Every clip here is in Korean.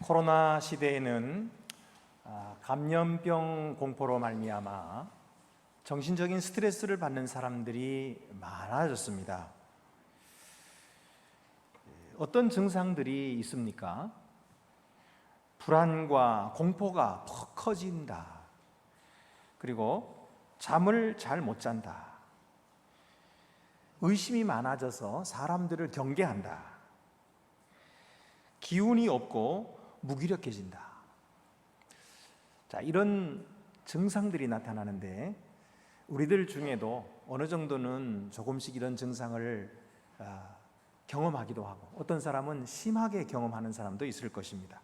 코로나 시대에는 감염병 공포로 말미암아 정신적인 스트레스를 받는 사람들이 많아졌습니다. 어떤 증상들이 있습니까? 불안과 공포가 퍽 커진다. 그리고 잠을 잘 못 잔다. 의심이 많아져서 사람들을 경계한다. 기운이 없고 무기력해진다. 자, 이런 증상들이 나타나는데 우리들 중에도 어느 정도는 조금씩 이런 증상을 경험하기도 하고 어떤 사람은 심하게 경험하는 사람도 있을 것입니다.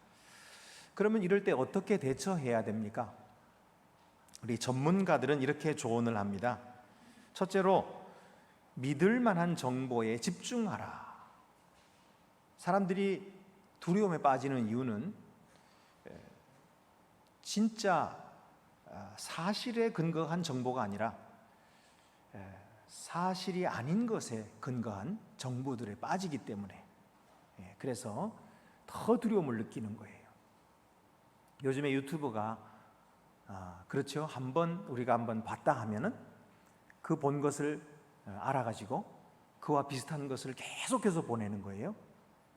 그러면 이럴 때 어떻게 대처해야 됩니까? 우리 전문가들은 이렇게 조언을 합니다. 첫째로 믿을 만한 정보에 집중하라. 사람들이 두려움에 빠지는 이유는 진짜 사실에 근거한 정보가 아니라 사실이 아닌 것에 근거한 정보들에 빠지기 때문에, 그래서 더 두려움을 느끼는 거예요. 요즘에 유튜브가 그렇죠. 우리가 한번 봤다 하면은 그 본 것을 알아가지고 그와 비슷한 것을 계속해서 보내는 거예요.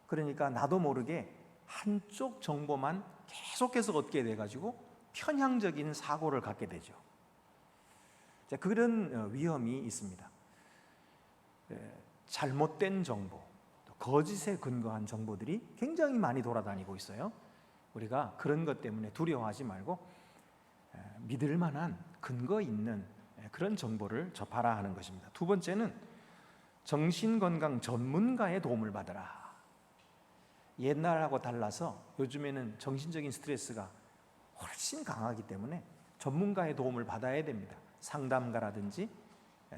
그러니까 나도 모르게 한쪽 정보만 계속해서 얻게 돼가지고 편향적인 사고를 갖게 되죠. 자, 그런 위험이 있습니다. 잘못된 정보, 거짓에 근거한 정보들이 굉장히 많이 돌아다니고 있어요. 우리가 그런 것 때문에 두려워하지 말고 믿을 만한 근거 있는 그런 정보를 접하라 하는 것입니다. 두 번째는 정신건강 전문가의 도움을 받으라. 옛날하고 달라서 요즘에는 정신적인 스트레스가 훨씬 강하기 때문에 전문가의 도움을 받아야 됩니다. 상담가라든지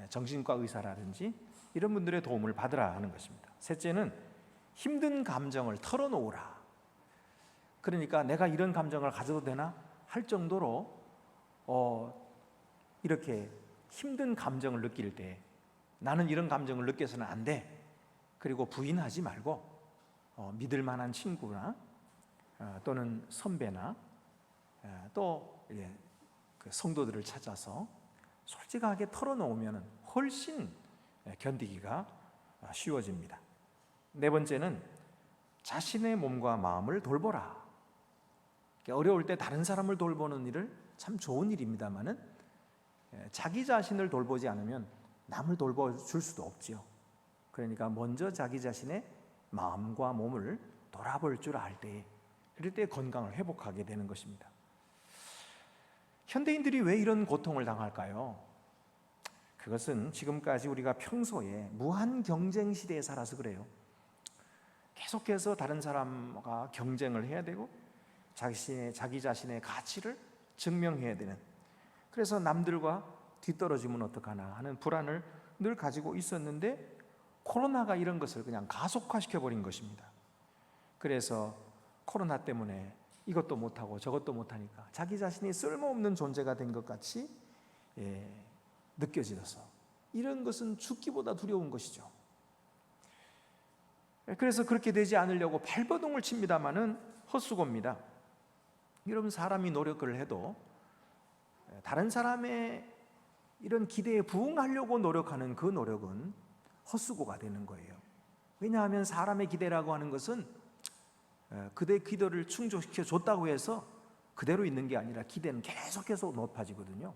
정신과 의사라든지 이런 분들의 도움을 받으라 하는 것입니다. 셋째는 힘든 감정을 털어놓으라. 그러니까 내가 이런 감정을 가져도 되나 할 정도로 이렇게 힘든 감정을 느낄 때 나는 이런 감정을 느껴서는 안 돼. 그리고 부인하지 말고 믿을 만한 친구나 또는 선배나 또 그 성도들을 찾아서 솔직하게 털어놓으면 훨씬 견디기가 쉬워집니다. 네 번째는 자신의 몸과 마음을 돌보라. 어려울 때 다른 사람을 돌보는 일을 참 좋은 일입니다만은 자기 자신을 돌보지 않으면 남을 돌봐줄 수도 없지요. 그러니까 먼저 자기 자신의 마음과 몸을 돌아볼 줄 알 때, 그럴 때 건강을 회복하게 되는 것입니다. 현대인들이 왜 이런 고통을 당할까요? 그것은 지금까지 우리가 평소에 무한 경쟁 시대에 살아서 그래요. 계속해서 다른 사람과 경쟁을 해야 되고 자기 자신의 가치를 증명해야 되는, 그래서 남들과 뒤떨어지면 어떡하나 하는 불안을 늘 가지고 있었는데 코로나가 이런 것을 그냥 가속화시켜버린 것입니다. 그래서 코로나 때문에 이것도 못하고 저것도 못하니까 자기 자신이 쓸모없는 존재가 된 것 같이 느껴져서 이런 것은 죽기보다 두려운 것이죠. 그래서 그렇게 되지 않으려고 발버둥을 칩니다마는 헛수고입니다. 여러분, 사람이 노력을 해도 다른 사람의 이런 기대에 부응하려고 노력하는 그 노력은 헛수고가 되는 거예요. 왜냐하면 사람의 기대라고 하는 것은 그대의 기도를 충족시켜 줬다고 해서 그대로 있는 게 아니라 기대는 계속해서 높아지거든요.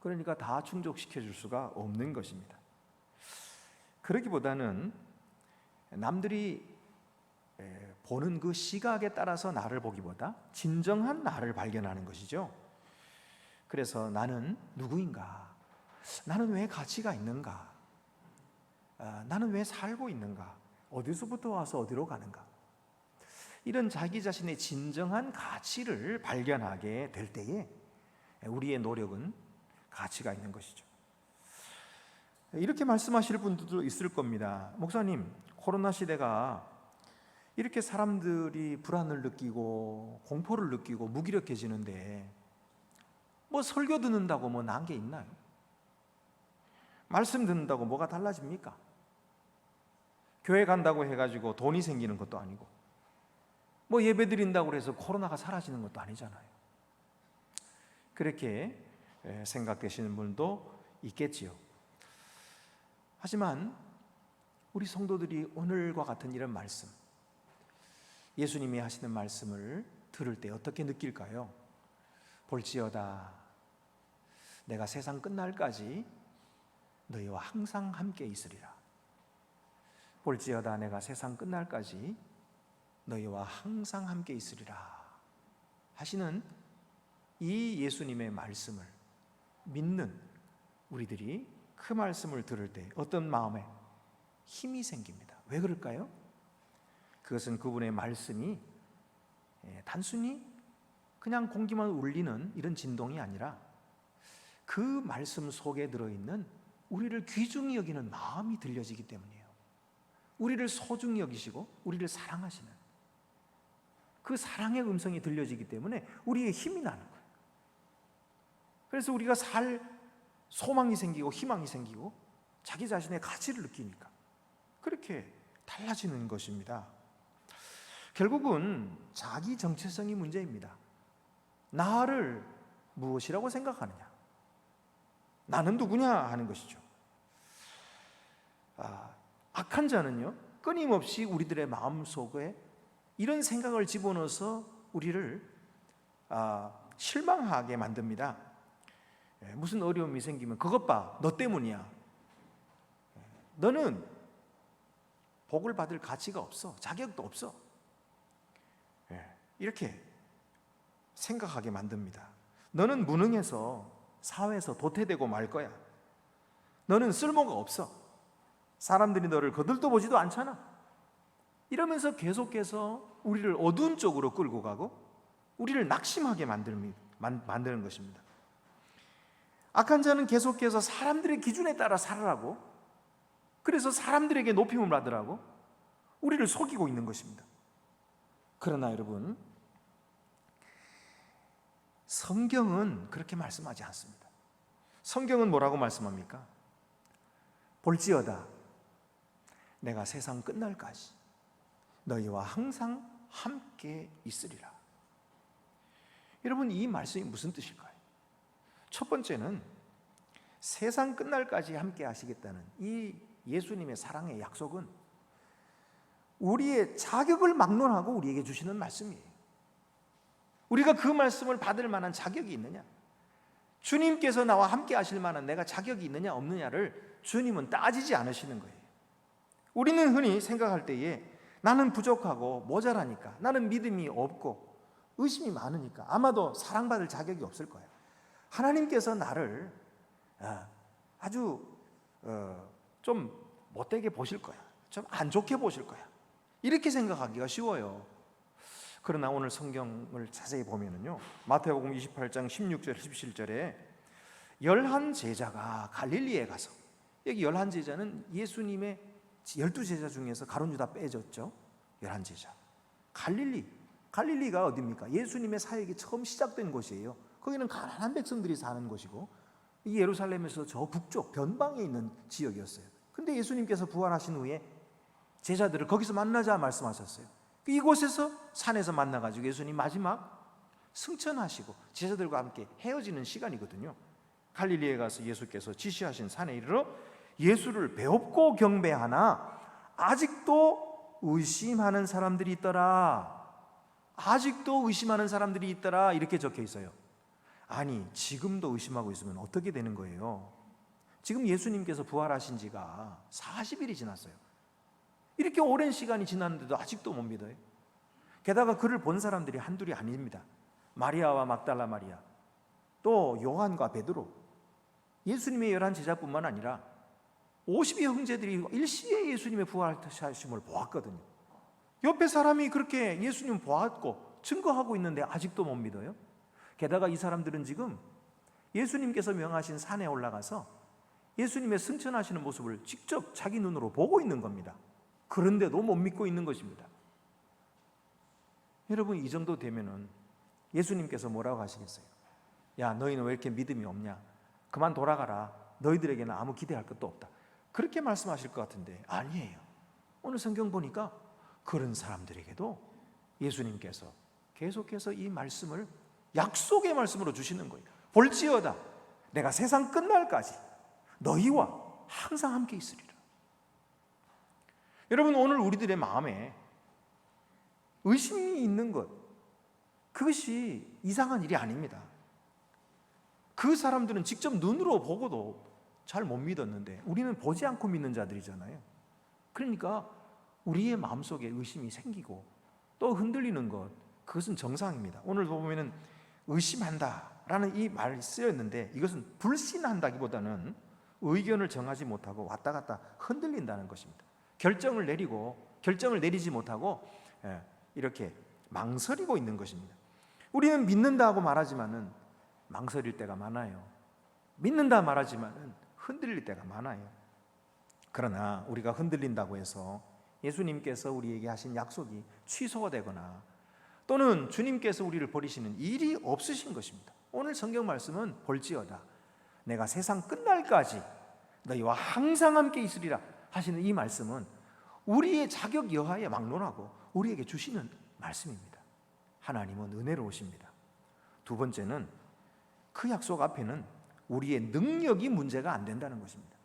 그러니까 다 충족시켜 줄 수가 없는 것입니다. 그러기보다는 남들이 보는 그 시각에 따라서 나를 보기보다 진정한 나를 발견하는 것이죠. 그래서 나는 누구인가? 나는 왜 가치가 있는가? 나는 왜 살고 있는가? 어디서부터 와서 어디로 가는가? 이런 자기 자신의 진정한 가치를 발견하게 될 때에 우리의 노력은 가치가 있는 것이죠. 이렇게 말씀하실 분들도 있을 겁니다. 목사님, 코로나 시대가 이렇게 사람들이 불안을 느끼고 공포를 느끼고 무기력해지는데 뭐 설교 듣는다고 뭐 난 게 있나요? 말씀 듣는다고 뭐가 달라집니까? 교회 간다고 해가지고 돈이 생기는 것도 아니고 뭐 예배 드린다고 해서 코로나가 사라지는 것도 아니잖아요. 그렇게 생각되시는 분도 있겠지요. 하지만 우리 성도들이 오늘과 같은 이런 말씀, 예수님이 하시는 말씀을 들을 때 어떻게 느낄까요? 볼지어다 내가 세상 끝날까지 너희와 항상 함께 있으리라. 볼지어다 내가 세상 끝날까지 너희와 항상 함께 있으리라 하시는 이 예수님의 말씀을 믿는 우리들이 그 말씀을 들을 때 어떤 마음에 힘이 생깁니다. 왜 그럴까요? 그것은 그분의 말씀이 단순히 그냥 공기만 울리는 이런 진동이 아니라 그 말씀 속에 들어있는 우리를 귀중히 여기는 마음이 들려지기 때문이에요. 우리를 소중히 여기시고 우리를 사랑하시는 그 사랑의 음성이 들려지기 때문에 우리의 힘이 나는 거예요. 그래서 우리가 살 소망이 생기고 희망이 생기고 자기 자신의 가치를 느끼니까 그렇게 달라지는 것입니다. 결국은 자기 정체성이 문제입니다. 나를 무엇이라고 생각하느냐, 나는 누구냐 하는 것이죠. 악한 자는요 끊임없이 우리들의 마음속에 이런 생각을 집어넣어서 우리를 실망하게 만듭니다. 무슨 어려움이 생기면 그것 봐, 너 때문이야. 너는 복을 받을 가치가 없어, 자격도 없어. 이렇게 생각하게 만듭니다. 너는 무능해서 사회에서 도태되고 말 거야. 너는 쓸모가 없어. 사람들이 너를 거들떠 보지도 않잖아. 이러면서 계속해서 우리를 어두운 쪽으로 끌고 가고 우리를 낙심하게 만드는 것입니다. 악한 자는 계속해서 사람들의 기준에 따라 살아라고, 그래서 사람들에게 높임을 받으라고 우리를 속이고 있는 것입니다. 그러나 여러분, 성경은 그렇게 말씀하지 않습니다. 성경은 뭐라고 말씀합니까? 볼지어다 내가 세상 끝날까지 너희와 항상 함께 있으리라. 여러분, 이 말씀이 무슨 뜻일까요? 첫 번째는 세상 끝날까지 함께 하시겠다는 이 예수님의 사랑의 약속은 우리의 자격을 막론하고 우리에게 주시는 말씀이에요. 우리가 그 말씀을 받을 만한 자격이 있느냐, 주님께서 나와 함께 하실 만한 내가 자격이 있느냐 없느냐를 주님은 따지지 않으시는 거예요. 우리는 흔히 생각할 때에 나는 부족하고 모자라니까, 나는 믿음이 없고 의심이 많으니까 아마도 사랑받을 자격이 없을 거예요. 하나님께서 나를 아주 좀 못되게 보실 거야, 좀 안 좋게 보실 거야, 이렇게 생각하기가 쉬워요. 그러나 오늘 성경을 자세히 보면은요, 마태복음 28장 16절 17절에 11제자가 갈릴리에 가서, 여기 11제자는 예수님의 12제자 중에서 가룟 유다 빼졌죠. 11제자. 갈릴리가 어디입니까? 예수님의 사역이 처음 시작된 곳이에요. 거기는 가난한 백성들이 사는 곳이고 이 예루살렘에서 저 북쪽 변방에 있는 지역이었어요. 근데 예수님께서 부활하신 후에 제자들을 거기서 만나자 말씀하셨어요. 이곳에서 산에서 만나가지고 예수님 마지막 승천하시고 제자들과 함께 헤어지는 시간이거든요. 갈릴리에 가서 예수께서 지시하신 산에 이르러 예수를 배웁고 경배하나 아직도 의심하는 사람들이 있더라. 아직도 의심하는 사람들이 있더라, 이렇게 적혀 있어요. 아니, 지금도 의심하고 있으면 어떻게 되는 거예요? 지금 예수님께서 부활하신 지가 40일이 지났어요. 이렇게 오랜 시간이 지났는데도 아직도 못 믿어요. 게다가 그를 본 사람들이 한둘이 아닙니다. 마리아와 막달라 마리아, 또 요한과 베드로, 예수님의 11제자뿐만 아니라 50의 형제들이 일시에 예수님의 부활하심을 보았거든요. 옆에 사람이 그렇게 예수님 보았고 증거하고 있는데 아직도 못 믿어요. 게다가 이 사람들은 지금 예수님께서 명하신 산에 올라가서 예수님의 승천하시는 모습을 직접 자기 눈으로 보고 있는 겁니다. 그런데도 못 믿고 있는 것입니다. 여러분, 이 정도 되면은 예수님께서 뭐라고 하시겠어요? 야, 너희는 왜 이렇게 믿음이 없냐? 그만 돌아가라. 너희들에게는 아무 기대할 것도 없다. 그렇게 말씀하실 것 같은데 아니에요. 오늘 성경 보니까 그런 사람들에게도 예수님께서 계속해서 이 말씀을 약속의 말씀으로 주시는 거예요. 볼지어다 내가 세상 끝날까지 너희와 항상 함께 있으리라. 여러분, 오늘 우리들의 마음에 의심이 있는 것, 그것이 이상한 일이 아닙니다. 그 사람들은 직접 눈으로 보고도 잘 못 믿었는데 우리는 보지 않고 믿는 자들이잖아요. 그러니까 우리의 마음속에 의심이 생기고 또 흔들리는 것, 그것은 정상입니다. 오늘 보면은 의심한다라는 이 말이 쓰였는데 이것은 불신한다기보다는 의견을 정하지 못하고 왔다 갔다 흔들린다는 것입니다. 결정을 내리지 못하고 이렇게 망설이고 있는 것입니다. 우리는 믿는다고 말하지만은 망설일 때가 많아요. 믿는다 말하지만은 흔들릴 때가 많아요. 그러나 우리가 흔들린다고 해서 예수님께서 우리에게 하신 약속이 취소가 되거나 또는 주님께서 우리를 버리시는 일이 없으신 것입니다. 오늘 성경 말씀은 볼지어다 내가 세상 끝날까지 너희와 항상 함께 있으리라 하시는 이 말씀은 우리의 자격 여하에 막론하고 우리에게 주시는 말씀입니다. 하나님은 은혜로우십니다. 두 번째는 그 약속 앞에는 우리의 능력이 문제가 안 된다는 것입니다.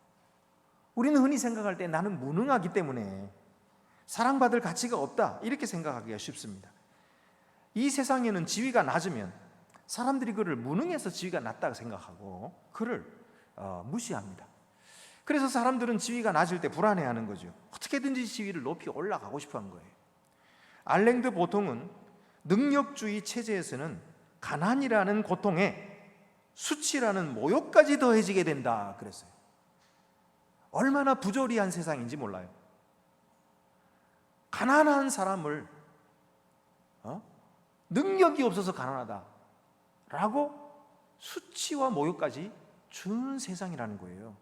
우리는 흔히 생각할 때 나는 무능하기 때문에 사랑받을 가치가 없다 이렇게 생각하기가 쉽습니다. 이 세상에는 지위가 낮으면 사람들이 그를 무능해서 지위가 낮다고 생각하고 그를 무시합니다. 그래서 사람들은 지위가 낮을 때 불안해하는 거죠. 어떻게든지 지위를 높이 올라가고 싶어하는 거예요. 알랭드 보통은 능력주의 체제에서는 가난이라는 고통에 수치라는 모욕까지 더해지게 된다 그랬어요. 얼마나 부조리한 세상인지 몰라요. 가난한 사람을 능력이 없어서 가난하다라고 수치와 모욕까지 준 세상이라는 거예요.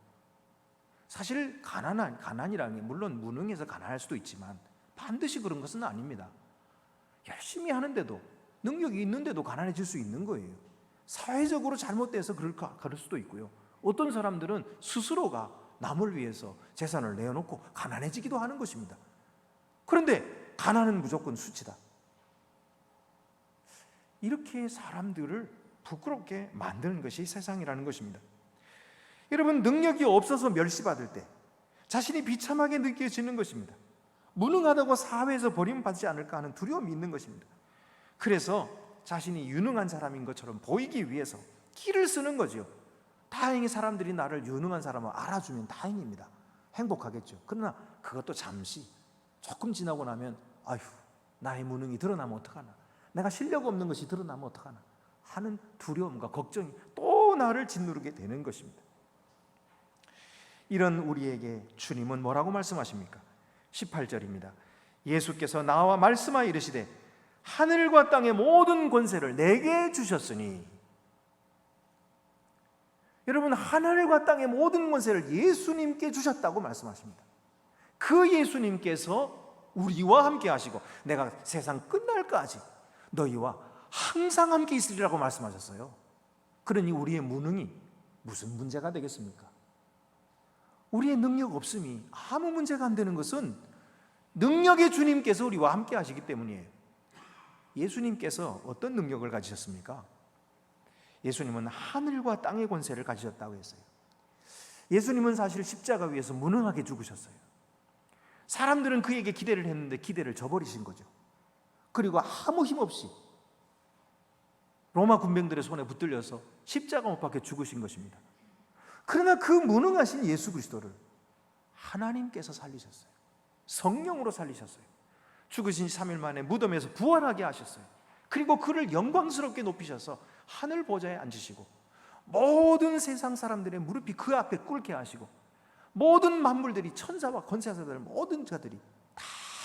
사실 가난이라는 게 물론 무능해서 가난할 수도 있지만 반드시 그런 것은 아닙니다. 열심히 하는데도 능력이 있는데도 가난해질 수 있는 거예요. 사회적으로 잘못돼서 그럴 수도 있고요. 어떤 사람들은 스스로가 남을 위해서 재산을 내어놓고 가난해지기도 하는 것입니다. 그런데 가난은 무조건 수치다. 이렇게 사람들을 부끄럽게 만드는 것이 세상이라는 것입니다. 여러분, 능력이 없어서 멸시받을 때 자신이 비참하게 느껴지는 것입니다. 무능하다고 사회에서 버림받지 않을까 하는 두려움이 있는 것입니다. 그래서 자신이 유능한 사람인 것처럼 보이기 위해서 끼를 쓰는 거죠. 다행히 사람들이 나를 유능한 사람을 알아주면 다행입니다. 행복하겠죠. 그러나 그것도 잠시, 조금 지나고 나면 아휴, 나의 무능이 드러나면 어떡하나, 내가 실력 없는 것이 드러나면 어떡하나 하는 두려움과 걱정이 또 나를 짓누르게 되는 것입니다. 이런 우리에게 주님은 뭐라고 말씀하십니까? 18절입니다. 예수께서 나와 말씀하여 이르시되 하늘과 땅의 모든 권세를 내게 주셨으니. 여러분, 하늘과 땅의 모든 권세를 예수님께 주셨다고 말씀하십니다. 그 예수님께서 우리와 함께 하시고 내가 세상 끝날까지 너희와 항상 함께 있으리라고 말씀하셨어요. 그러니 우리의 무능이 무슨 문제가 되겠습니까? 우리의 능력 없음이 아무 문제가 안 되는 것은 능력의 주님께서 우리와 함께 하시기 때문이에요. 예수님께서 어떤 능력을 가지셨습니까? 예수님은 하늘과 땅의 권세를 가지셨다고 했어요. 예수님은 사실 십자가 위에서 무능하게 죽으셨어요. 사람들은 그에게 기대를 했는데 기대를 저버리신 거죠. 그리고 아무 힘 없이 로마 군병들의 손에 붙들려서 십자가 못 박혀 죽으신 것입니다. 그러나 그 무능하신 예수 그리스도를 하나님께서 살리셨어요. 성령으로 살리셨어요. 죽으신 3일 만에 무덤에서 부활하게 하셨어요. 그리고 그를 영광스럽게 높이셔서 하늘 보좌에 앉으시고 모든 세상 사람들의 무릎이 그 앞에 꿇게 하시고 모든 만물들이 천사와 권세자들 모든 자들이 다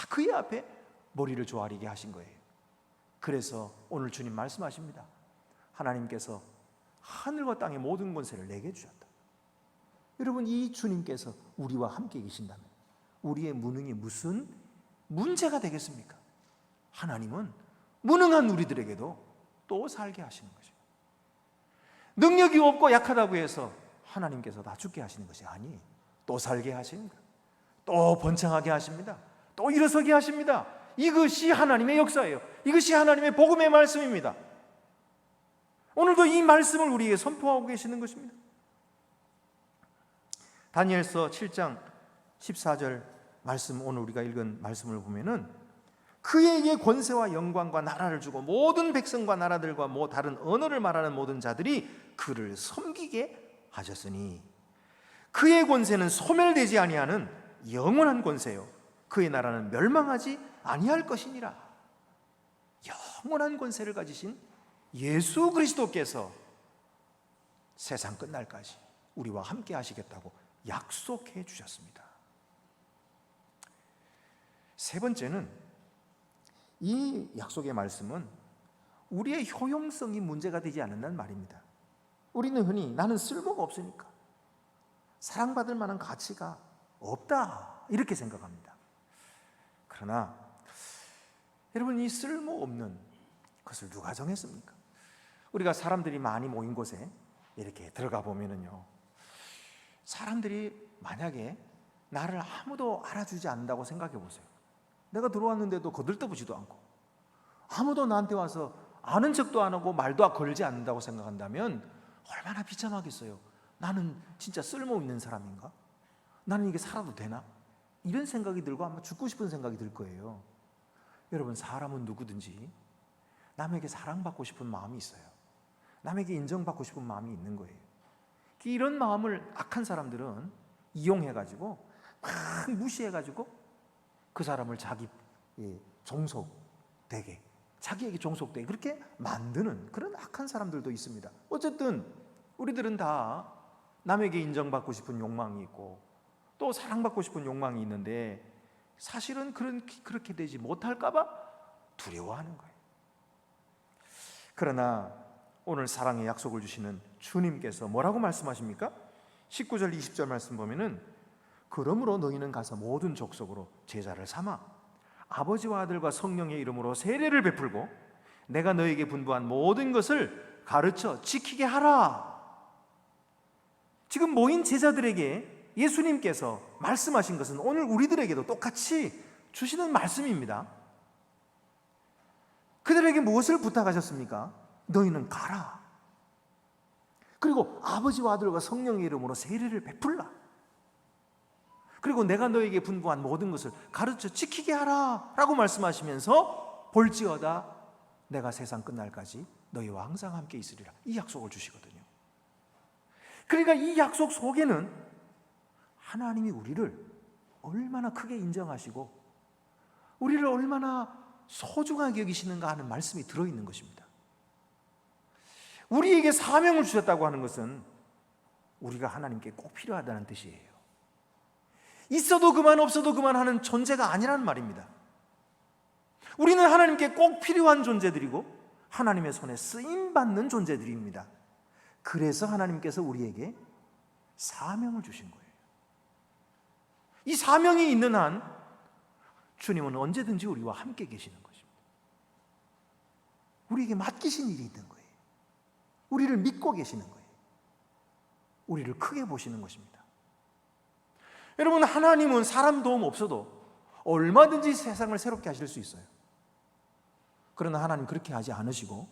그의 앞에 머리를 조아리게 하신 거예요. 그래서 오늘 주님 말씀하십니다. 하나님께서 하늘과 땅의 모든 권세를 내게 주셨다. 여러분, 이 주님께서 우리와 함께 계신다면 우리의 무능이 무슨 문제가 되겠습니까? 하나님은 무능한 우리들에게도 또 살게 하시는 거죠. 능력이 없고 약하다고 해서 하나님께서 다 죽게 하시는 것이 아니에요. 또 살게 하십니다. 또 번창하게 하십니다. 또 일어서게 하십니다. 이것이 하나님의 역사예요. 이것이 하나님의 복음의 말씀입니다. 오늘도 이 말씀을 우리에게 선포하고 계시는 것입니다. 다니엘서 7장 14절 말씀, 오늘 우리가 읽은 말씀을 보면은 그에게 권세와 영광과 나라를 주고 모든 백성과 나라들과 다른 언어를 말하는 모든 자들이 그를 섬기게 하셨으니 그의 권세는 소멸되지 아니하는 영원한 권세요 그의 나라는 멸망하지 아니할 것이니라. 영원한 권세를 가지신 예수 그리스도께서 세상 끝날까지 우리와 함께 하시겠다고 약속해 주셨습니다. 세 번째는, 이 약속의 말씀은 우리의 효용성이 문제가 되지 않는다는 말입니다. 우리는 흔히 나는 쓸모가 없으니까, 사랑받을 만한 가치가 없다, 이렇게 생각합니다. 그러나 여러분, 이 쓸모없는 것을 누가 정했습니까? 우리가 사람들이 많이 모인 곳에 이렇게 들어가 보면은요, 사람들이 만약에 나를 아무도 알아주지 않는다고 생각해 보세요. 내가 들어왔는데도 거들떠보지도 않고 아무도 나한테 와서 아는 척도 안 하고 말도 걸지 않는다고 생각한다면 얼마나 비참하겠어요. 나는 진짜 쓸모있는 사람인가? 나는 이게 살아도 되나? 이런 생각이 들고 아마 죽고 싶은 생각이 들 거예요. 여러분, 사람은 누구든지 남에게 사랑받고 싶은 마음이 있어요. 남에게 인정받고 싶은 마음이 있는 거예요. 이런 마음을 악한 사람들은 이용해가지고 막 무시해가지고 그 사람을 자기 종속되게, 자기에게 종속되게 그렇게 만드는 그런 악한 사람들도 있습니다. 어쨌든 우리들은 다 남에게 인정받고 싶은 욕망이 있고 또 사랑받고 싶은 욕망이 있는데, 사실은 그렇게 되지 못할까 봐 두려워하는 거예요. 그러나 오늘 사랑의 약속을 주시는 주님께서 뭐라고 말씀하십니까? 19절 20절 말씀 보면은 그러므로 너희는 가서 모든 족속으로 제자를 삼아 아버지와 아들과 성령의 이름으로 세례를 베풀고 내가 너희에게 분부한 모든 것을 가르쳐 지키게 하라. 지금 모인 제자들에게 예수님께서 말씀하신 것은 오늘 우리들에게도 똑같이 주시는 말씀입니다. 그들에게 무엇을 부탁하셨습니까? 너희는 가라. 그리고 아버지와 아들과 성령의 이름으로 세례를 베풀라. 그리고 내가 너에게 분부한 모든 것을 가르쳐 지키게 하라 라고 말씀하시면서 볼지어다 내가 세상 끝날까지 너희와 항상 함께 있으리라, 이 약속을 주시거든요. 그러니까 이 약속 속에는 하나님이 우리를 얼마나 크게 인정하시고 우리를 얼마나 소중하게 여기시는가 하는 말씀이 들어있는 것입니다. 우리에게 사명을 주셨다고 하는 것은 우리가 하나님께 꼭 필요하다는 뜻이에요. 있어도 그만 없어도 그만 하는 존재가 아니라는 말입니다. 우리는 하나님께 꼭 필요한 존재들이고 하나님의 손에 쓰임받는 존재들입니다. 그래서 하나님께서 우리에게 사명을 주신 거예요. 이 사명이 있는 한 주님은 언제든지 우리와 함께 계시는 것입니다. 우리에게 맡기신 일이 있는 거예요. 우리를 믿고 계시는 거예요. 우리를 크게 보시는 것입니다. 여러분, 하나님은 사람 도움 없어도 얼마든지 세상을 새롭게 하실 수 있어요. 그러나 하나님 그렇게 하지 않으시고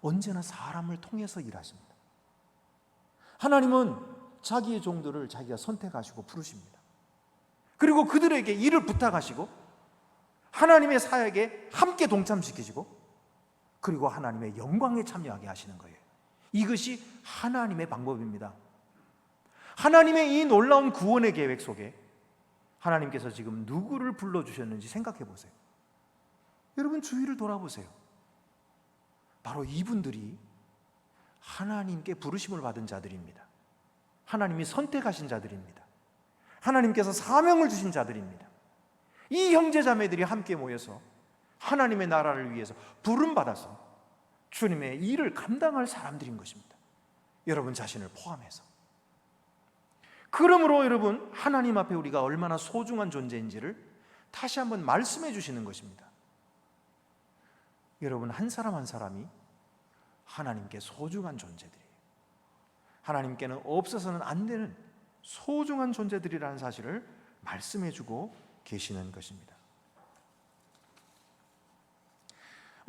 언제나 사람을 통해서 일하십니다. 하나님은 자기의 종들을 자기가 선택하시고 부르십니다. 그리고 그들에게 일을 부탁하시고 하나님의 사역에 함께 동참시키시고 그리고 하나님의 영광에 참여하게 하시는 거예요. 이것이 하나님의 방법입니다. 하나님의 이 놀라운 구원의 계획 속에 하나님께서 지금 누구를 불러주셨는지 생각해 보세요. 여러분, 주위를 돌아보세요. 바로 이분들이 하나님께 부르심을 받은 자들입니다. 하나님이 선택하신 자들입니다. 하나님께서 사명을 주신 자들입니다. 이 형제자매들이 함께 모여서 하나님의 나라를 위해서 부름받아서 주님의 일을 감당할 사람들인 것입니다. 여러분 자신을 포함해서. 그러므로 여러분, 하나님 앞에 우리가 얼마나 소중한 존재인지를 다시 한번 말씀해 주시는 것입니다. 여러분, 한 사람 한 사람이 하나님께 소중한 존재들이에요. 하나님께는 없어서는 안 되는 소중한 존재들이라는 사실을 말씀해 주고 계시는 것입니다.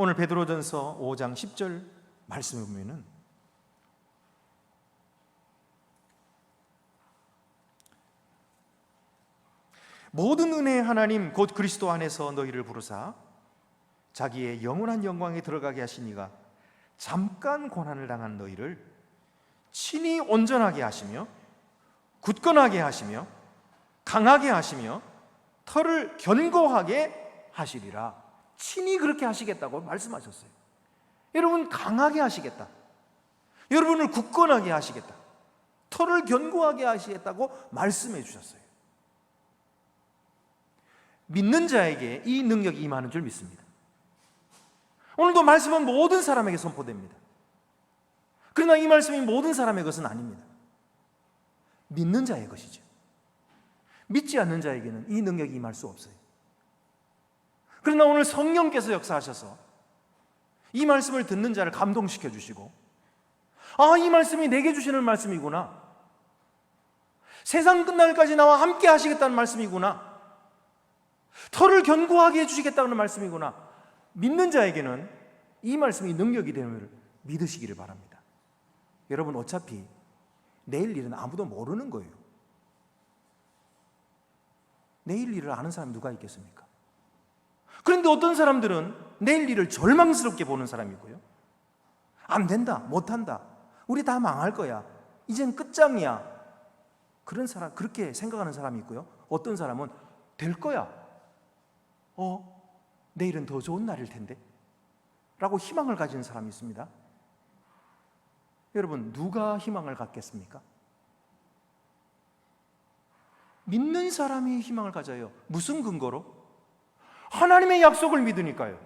오늘 베드로전서 5장 10절 말씀을 보면은 모든 은혜의 하나님 곧 그리스도 안에서 너희를 부르사 자기의 영원한 영광에 들어가게 하시니가 잠깐 고난을 당한 너희를 친히 온전하게 하시며 굳건하게 하시며 강하게 하시며 털을 견고하게 하시리라. 친히 그렇게 하시겠다고 말씀하셨어요. 여러분, 강하게 하시겠다, 여러분을 굳건하게 하시겠다, 털을 견고하게 하시겠다고 말씀해 주셨어요. 믿는 자에게 이 능력이 임하는 줄 믿습니다. 오늘도 말씀은 모든 사람에게 선포됩니다. 그러나 이 말씀이 모든 사람의 것은 아닙니다. 믿는 자의 것이죠. 믿지 않는 자에게는 이 능력이 임할 수 없어요. 그러나 오늘 성령께서 역사하셔서 이 말씀을 듣는 자를 감동시켜 주시고, 아, 이 말씀이 내게 주시는 말씀이구나, 세상 끝날까지 나와 함께 하시겠다는 말씀이구나, 털을 견고하게 해주시겠다는 말씀이구나, 믿는 자에게는 이 말씀이 능력이 되는 것을 믿으시기를 바랍니다. 여러분, 어차피 내일 일은 아무도 모르는 거예요. 내일 일을 아는 사람이 누가 있겠습니까? 그런데 어떤 사람들은 내일 일을 절망스럽게 보는 사람이고요, 안 된다, 못한다, 우리 다 망할 거야, 이젠 끝장이야, 그런 사람, 그렇게 생각하는 사람이 있고요, 어떤 사람은 될 거야, 내일은 더 좋은 날일 텐데 라고 희망을 가지는 사람이 있습니다. 여러분, 누가 희망을 갖겠습니까? 믿는 사람이 희망을 가져요. 무슨 근거로? 하나님의 약속을 믿으니까요.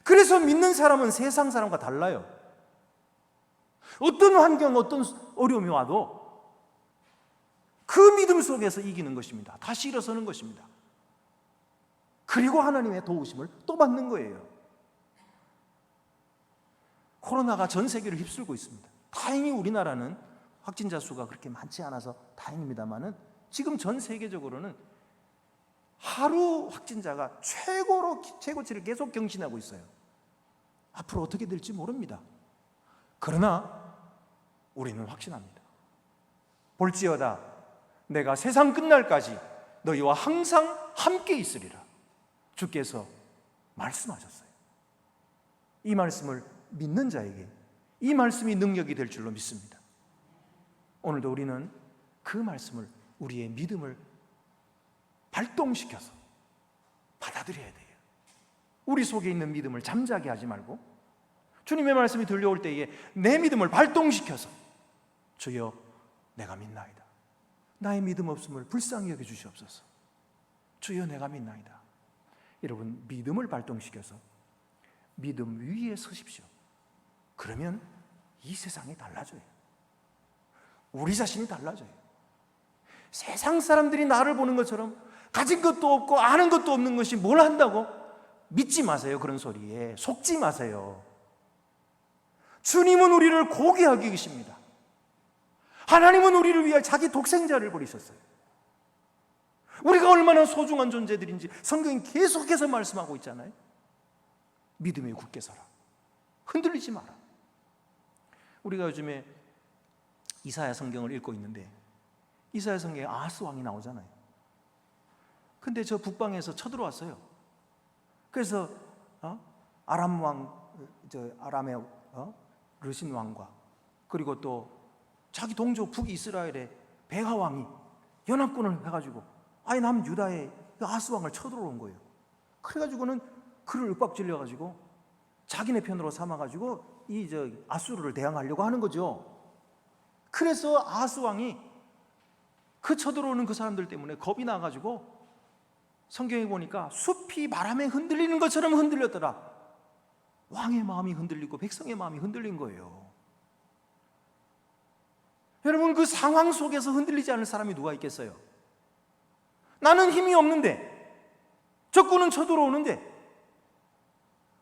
그래서 믿는 사람은 세상 사람과 달라요. 어떤 환경, 어떤 어려움이 와도 그 믿음 속에서 이기는 것입니다. 다시 일어서는 것입니다. 그리고 하나님의 도우심을 또 받는 거예요. 코로나가 전 세계를 휩쓸고 있습니다. 다행히 우리나라는 확진자 수가 그렇게 많지 않아서 다행입니다만은 지금 전 세계적으로는 하루 확진자가 최고치를 계속 경신하고 있어요. 앞으로 어떻게 될지 모릅니다. 그러나 우리는 확신합니다. 볼지어다 내가 세상 끝날까지 너희와 항상 함께 있으리라. 주께서 말씀하셨어요. 이 말씀을 믿는 자에게 이 말씀이 능력이 될 줄로 믿습니다. 오늘도 우리는 그 말씀을, 우리의 믿음을 발동시켜서 받아들여야 돼요. 우리 속에 있는 믿음을 잠자게 하지 말고 주님의 말씀이 들려올 때에 내 믿음을 발동시켜서 주여 내가 믿나이다, 나의 믿음 없음을 불쌍히 여겨 주시옵소서, 주여 내가 믿나이다. 여러분, 믿음을 발동시켜서 믿음 위에 서십시오. 그러면 이 세상이 달라져요. 우리 자신이 달라져요. 세상 사람들이 나를 보는 것처럼 가진 것도 없고 아는 것도 없는 것이 뭘 한다고? 믿지 마세요. 그런 소리에 속지 마세요. 주님은 우리를 고귀하게 계십니다. 하나님은 우리를 위해 자기 독생자를 버리셨어요. 우리가 얼마나 소중한 존재들인지 성경이 계속해서 말씀하고 있잖아요. 믿음에 굳게 서라. 흔들리지 마라. 우리가 요즘에 이사야 성경을 읽고 있는데 이사야 성경에 아하스 왕이 나오잖아요. 근데 저 북방에서 쳐들어왔어요. 그래서 아람 왕, 아람의 르신 왕과 그리고 또 자기 동조 북이스라엘의 베가 왕이 연합군을 해가지고 아예 남유다의 아하스 왕을 쳐들어온 거예요. 그래가지고는 그를 윽박질려가지고 자기네 편으로 삼아가지고 아수르를 대항하려고 하는 거죠. 그래서 아하스 왕이 그 쳐들어오는 그 사람들 때문에 겁이 나가지고 성경에 보니까 숲이 바람에 흔들리는 것처럼 흔들렸더라. 왕의 마음이 흔들리고 백성의 마음이 흔들린 거예요. 여러분, 그 상황 속에서 흔들리지 않을 사람이 누가 있겠어요? 나는 힘이 없는데, 적군은 쳐들어오는데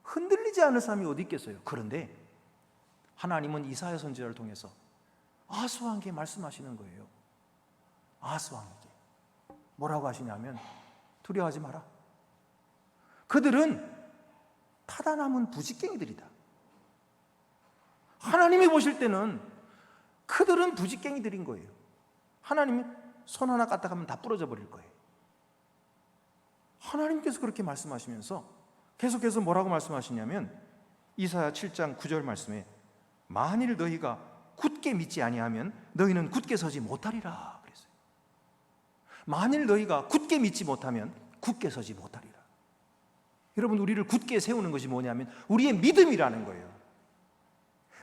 흔들리지 않을 사람이 어디 있겠어요? 그런데 하나님은 이사야 선지자를 통해서 아하스 왕에게 말씀하시는 거예요. 아하스 왕에게 뭐라고 하시냐면 두려워하지 마라. 그들은 타다 남은 부직갱이들이다. 하나님이 보실 때는 그들은 부직갱이들인 거예요. 하나님이 손 하나 까딱하면 다 부러져 버릴 거예요. 하나님께서 그렇게 말씀하시면서 계속해서 뭐라고 말씀하시냐면 이사야 7장 9절 말씀에 만일 너희가 굳게 믿지 아니하면 너희는 굳게 서지 못하리라 그랬어요. 만일 너희가 굳게 믿지 못하면 굳게 서지 못하리라. 여러분, 우리를 굳게 세우는 것이 뭐냐면 우리의 믿음이라는 거예요.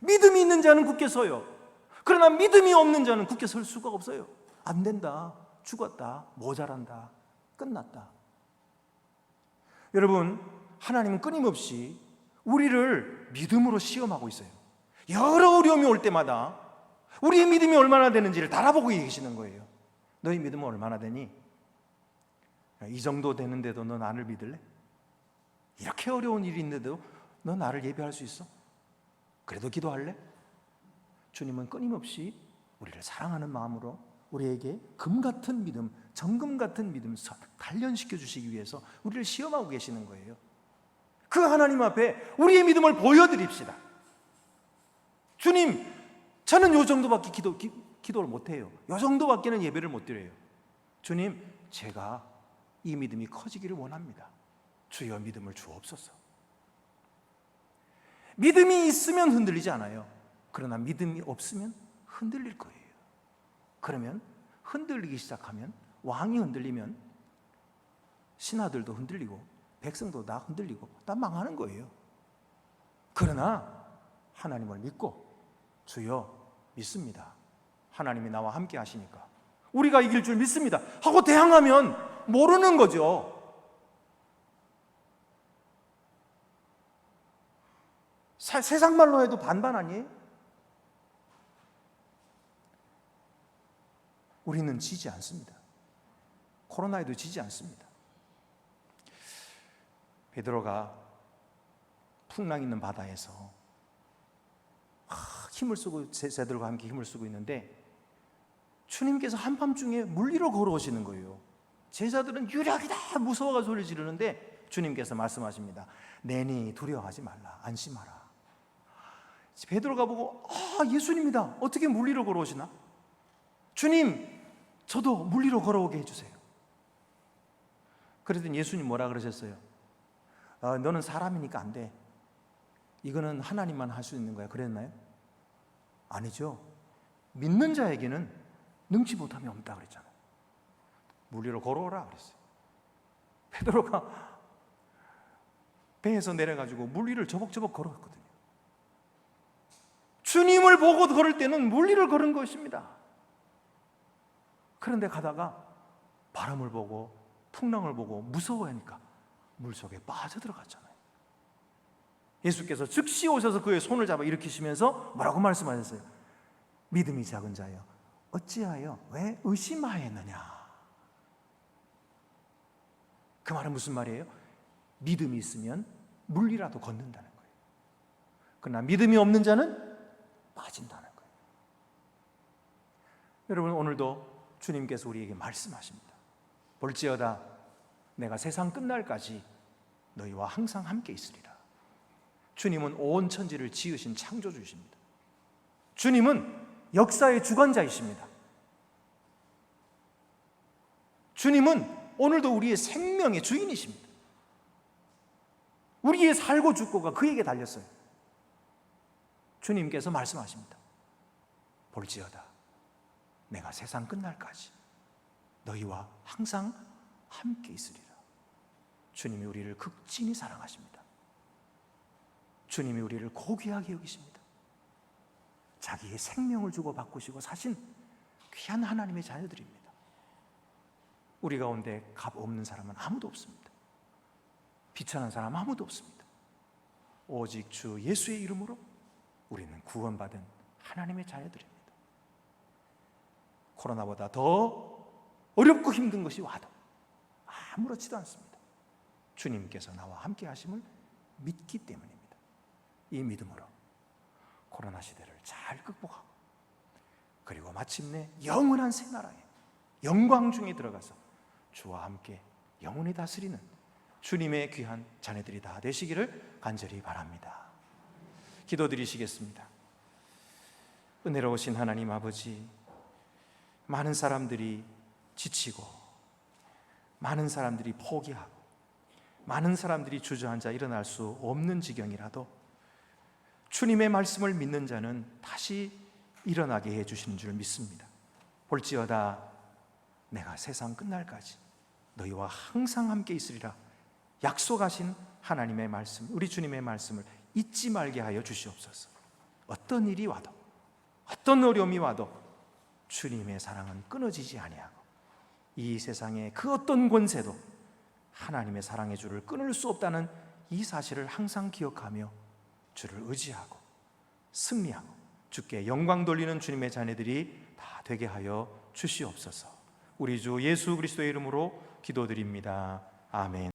믿음이 있는 자는 굳게 서요. 그러나 믿음이 없는 자는 굳게 설 수가 없어요. 안 된다, 죽었다, 모자란다, 끝났다. 여러분, 하나님은 끊임없이 우리를 믿음으로 시험하고 있어요. 여러 어려움이 올 때마다 우리의 믿음이 얼마나 되는지를 달아보고 계시는 거예요. 너희 믿음은 얼마나 되니? 이 정도 되는데도 너 나를 믿을래? 이렇게 어려운 일이 있는데도 너 나를 예배할 수 있어? 그래도 기도할래? 주님은 끊임없이 우리를 사랑하는 마음으로 우리에게 금 같은 믿음, 정금 같은 믿음 단련시켜 주시기 위해서 우리를 시험하고 계시는 거예요. 그 하나님 앞에 우리의 믿음을 보여드립시다. 주님, 저는 요 정도밖에 기도를 못해요. 요 정도밖에는 예배를 못 드려요. 주님, 제가 이 믿음이 커지기를 원합니다. 주여 믿음을 주옵소서. 믿음이 있으면 흔들리지 않아요. 그러나 믿음이 없으면 흔들릴 거예요. 그러면 흔들리기 시작하면, 왕이 흔들리면 신하들도 흔들리고 백성도 다 흔들리고 다 망하는 거예요. 그러나 하나님을 믿고 주여 믿습니다, 하나님이 나와 함께 하시니까 우리가 이길 줄 믿습니다 하고 대항하면 모르는 거죠. 세상 말로 해도 반반 아니에요? 우리는 지지 않습니다. 코로나에도 지지 않습니다. 베드로가 풍랑 있는 바다에서 힘을 쓰고 제자들과 함께 힘을 쓰고 있는데 주님께서 한밤중에 물 위로 걸어오시는 거예요. 제자들은 유령이다 무서워가 소리 지르는데 주님께서 말씀하십니다. 내니 두려워하지 말라, 안심하라. 베드로가 보고 예수님이다, 어떻게 물 위로 걸어오시나? 주님, 저도 물 위로 걸어오게 해주세요. 그랬더니 예수님 뭐라 그러셨어요? 너는 사람이니까 안 돼, 이거는 하나님만 할 수 있는 거야, 그랬나요? 아니죠. 믿는 자에게는 능치 못함이 없다 그랬잖아요. 물 위로 걸어오라 그랬어요. 베드로가 배에서 내려가지고 물 위를 저벅저벅 걸어갔거든요. 주님을 보고 걸을 때는 물 위를 걸은 것입니다. 그런데 가다가 바람을 보고 풍랑을 보고 무서워하니까 물속에 빠져들어갔잖아요. 예수께서 즉시 오셔서 그의 손을 잡아 일으키시면서 뭐라고 말씀하셨어요? 믿음이 작은 자여, 어찌하여 왜 의심하였느냐? 그 말은 무슨 말이에요? 믿음이 있으면 물이라도 걷는다는 거예요. 그러나 믿음이 없는 자는 빠진다는 거예요. 여러분, 오늘도 주님께서 우리에게 말씀하십니다. 볼지어다 내가 세상 끝날까지 너희와 항상 함께 있으리라. 주님은 온 천지를 지으신 창조주이십니다. 주님은 역사의 주관자이십니다. 주님은 오늘도 우리의 생명의 주인이십니다. 우리의 살고 죽고가 그에게 달렸어요. 주님께서 말씀하십니다. 볼지어다 내가 세상 끝날까지 너희와 항상 함께 있으리라. 주님이 우리를 극진히 사랑하십니다. 주님이 우리를 고귀하게 여기십니다. 자기의 생명을 주고 바꾸시고 사신 귀한 하나님의 자녀들입니다. 우리 가운데 값 없는 사람은 아무도 없습니다. 비천한 사람 아무도 없습니다. 오직 주 예수의 이름으로 우리는 구원받은 하나님의 자녀들입니다. 코로나보다 더 어렵고 힘든 것이 와도 아무렇지도 않습니다. 주님께서 나와 함께 하심을 믿기 때문입니다. 이 믿음으로 코로나 시대를 잘 극복하고 그리고 마침내 영원한 새 나라에 영광 중에 들어가서 주와 함께 영원히 다스리는 주님의 귀한 자녀들이 다 되시기를 간절히 바랍니다. 기도드리시겠습니다. 은혜로우신 하나님 아버지, 많은 사람들이 지치고 많은 사람들이 포기하고 많은 사람들이 주저앉아 일어날 수 없는 지경이라도 주님의 말씀을 믿는 자는 다시 일어나게 해주시는 줄 믿습니다. 볼지어다 내가 세상 끝날까지 너희와 항상 함께 있으리라 약속하신 하나님의 말씀, 우리 주님의 말씀을 잊지 말게 하여 주시옵소서. 어떤 일이 와도 어떤 어려움이 와도 주님의 사랑은 끊어지지 아니하고 이 세상의 그 어떤 권세도 하나님의 사랑의 줄을 끊을 수 없다는 이 사실을 항상 기억하며 주를 의지하고 승리하고 주께 영광 돌리는 주님의 자녀들이 다 되게 하여 주시옵소서. 우리 주 예수 그리스도의 이름으로 기도드립니다. 아멘.